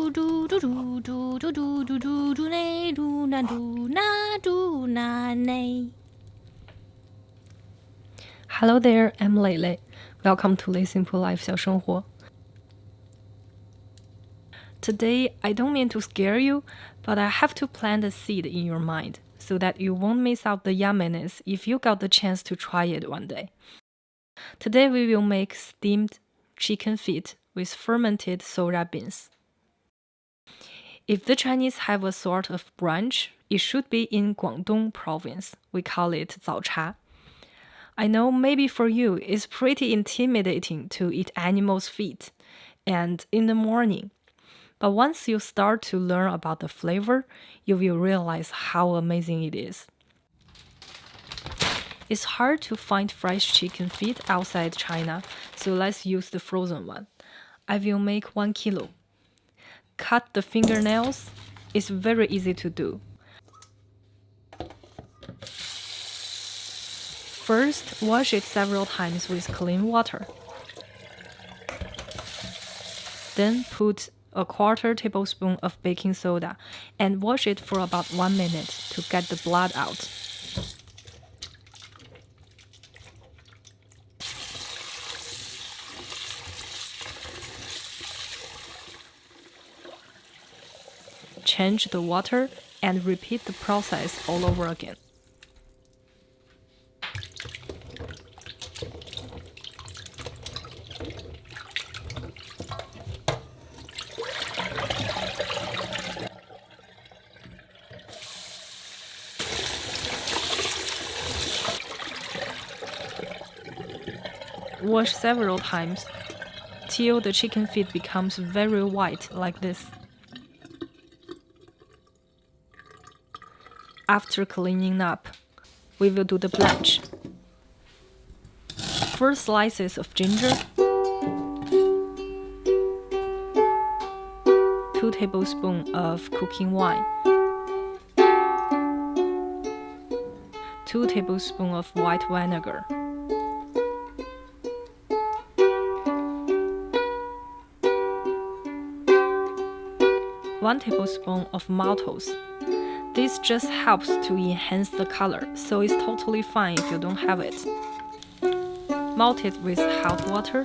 Hello there, I'm Lei. Welcome to Lei Simple Life 小生活. Today, I don't mean to scare you, but I have to plant a seed in your mind so that you won't miss out the yumminess if you got the chance to try it one day. Today, we will make steamed chicken feet with fermented soja beans. If the Chinese have a sort of brunch, it should be in Guangdong province. We call it 早茶. I know maybe for you it's pretty intimidating to eat animals' feet, and in the morning. But once you start to learn about the flavor, you will realize how amazing it is. It's hard to find fresh chicken feet outside China, so let's use the frozen one. I will make 1 kilo. Cut the fingernails. It's very easy to do. First, wash it several times with clean water. Then put a 1/4 tablespoon of baking soda and wash it for about 1 minute to get the blood out. Change the water and repeat the process all over again. Wash several times till the chicken feet becomes very white like this. After cleaning up, we will do the blanch. 4 slices of ginger, 2 tablespoons of cooking wine, 2 tablespoons of white vinegar, 1 tablespoon of maltose. This just helps to enhance the color, so it's totally fine if you don't have it. Melt it with hot water.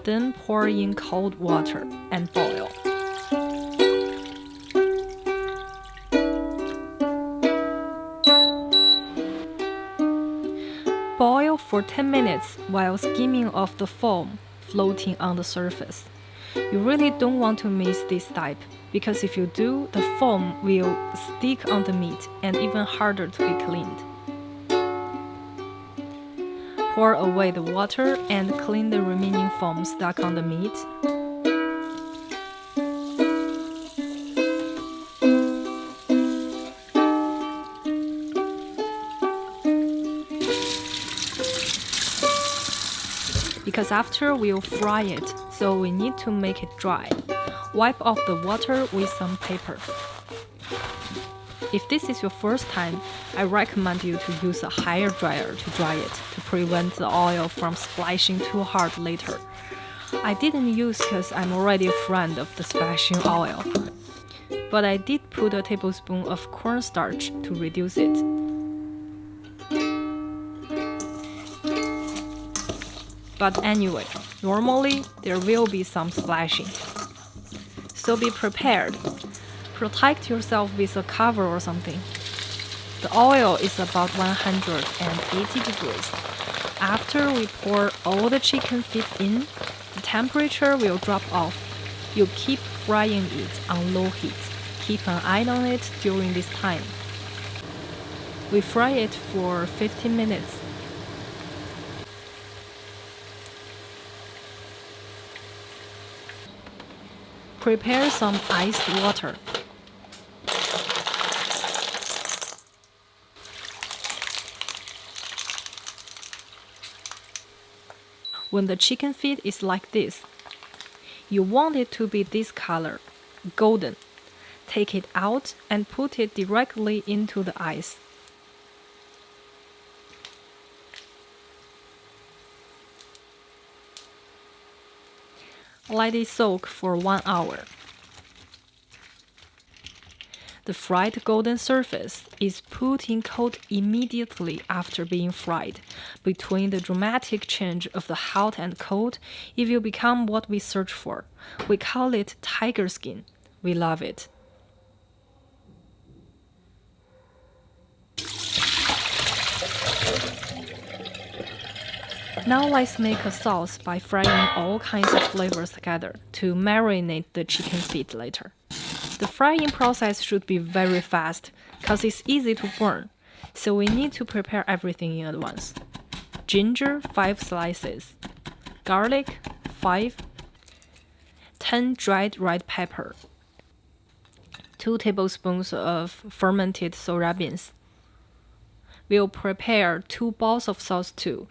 Then pour in cold water and boil. Boil for 10 minutes while skimming off the foam floating on the surface. You really don't want to miss this step, because if you do, the foam will stick on the meat and even harder to be cleaned. Pour away the water and clean the remaining foam stuck on the meat. Because after we'll fry it, so we need to make it dry. Wipe off the water with some paper. If this is your first time, I recommend you to use a hair dryer to dry it to prevent the oil from splashing too hard later. I didn't use because I'm already a friend of the splashing oil, but I did put a tablespoon of cornstarch to reduce it. But anyway, normally there will be some splashing. So be prepared. Protect yourself with a cover or something. The oil is about 180 degrees. After we pour all the chicken feet in, the temperature will drop off. You keep frying it on low heat. Keep an eye on it during this time. We fry it for 15 minutes. Prepare some iced water. When the chicken feet is like this, you want it to be this color, golden. Take it out and put it directly into the ice. Let it soak for 1 hour. The fried golden surface is put in cold immediately after being fried. Between the dramatic change of the hot and cold, it will become what we search for. We call it tiger skin. We love it. Now let's make a sauce by frying all kinds of flavors together to marinate the chicken feet later. The frying process should be very fast because it's easy to burn, so we need to prepare everything in advance. Ginger, 5 slices. Garlic, 5. 10 dried red pepper. 2 tablespoons of fermented soja beans. We'll prepare 2 bowls of sauce too.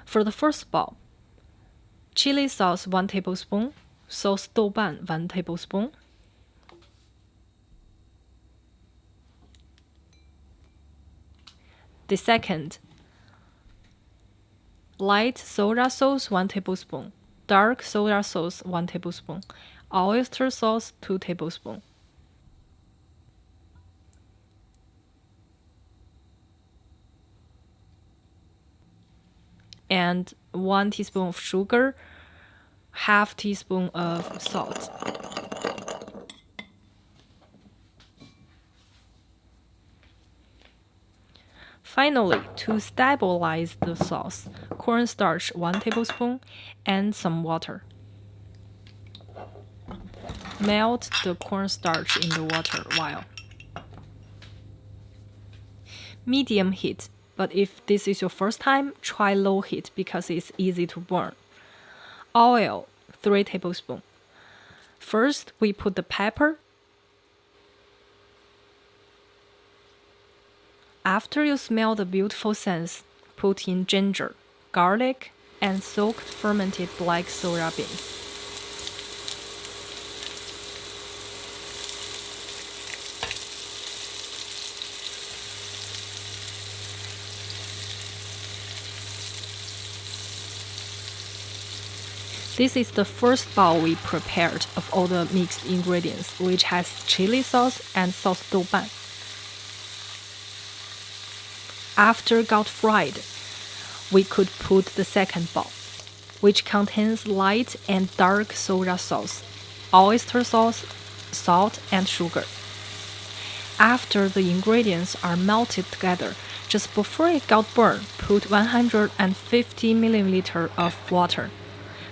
For the first bowl, chili sauce 1 tablespoon, sauce 豆瓣 1 tablespoon, the second, light soja sauce 1 tablespoon, dark soja sauce 1 tablespoon, oyster sauce 2 tablespoons. And 1 teaspoon of sugar, half teaspoon of salt. Finally, to stabilize the sauce, cornstarch 1 tablespoon and some water. Melt the cornstarch in the water while. Medium heat. But if this is your first time, try low heat because it's easy to burn. Oil, 3 tablespoons. First, we put the pepper. After you smell the beautiful scents, put in ginger, garlic, and soaked fermented black soja beans. This is the first bowl we prepared of all the mixed ingredients, which has chili sauce and sauce 豆瓣. After got fried, we could put the second bowl, which contains light and dark soja sauce, oyster sauce, salt, and sugar. After the ingredients are melted together, just before it got burned, put 150 milliliters of water.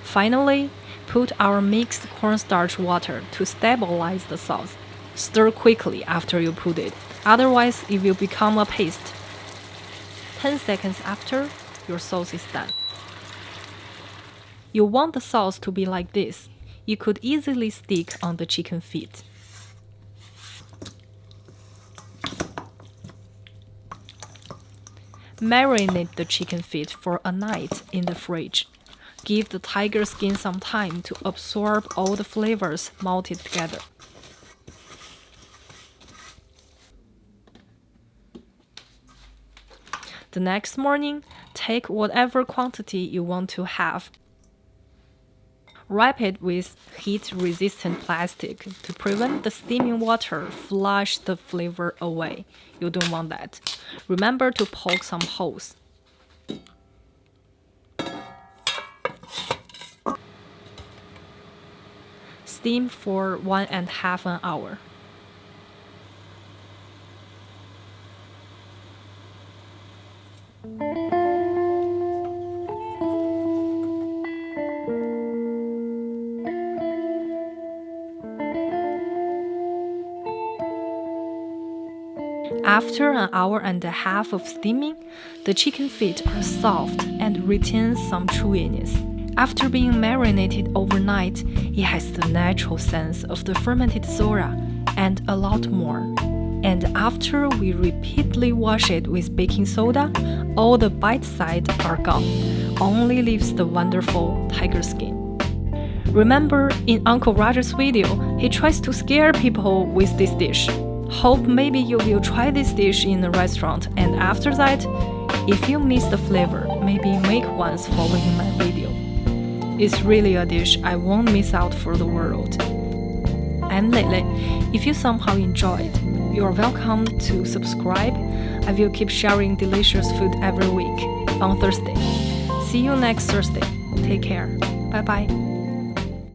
Finally, put our mixed cornstarch water to stabilize the sauce. Stir quickly after you put it, otherwise it will become a paste. 10 seconds after, your sauce is done. You want the sauce to be like this. You could easily stick on the chicken feet. Marinate the chicken feet for a night in the fridge. Give the tiger skin some time to absorb all the flavors melted together. The next morning, take whatever quantity you want to have. Wrap it with heat-resistant plastic to prevent the steaming water flush the flavor away. You don't want that. Remember to poke some holes. Steam for 1.5 hours. After 1.5 hours of steaming, the chicken feet are soft and retain some chewiness. After being marinated overnight, it has the natural sense of the fermented soja and a lot more. And after we repeatedly wash it with baking soda, all the bite sides are gone. Only leaves the wonderful tiger skin. Remember, in Uncle Roger's video, he tries to scare people with this dish. Hope maybe you will try this dish in a restaurant, and after that, if you miss the flavor, maybe make ones following my video. It's really a dish I won't miss out for the world. I'm Lele. If you somehow enjoyed, you're welcome to subscribe. I will keep sharing delicious food every week on Thursday. See you next Thursday. Take care. Bye bye.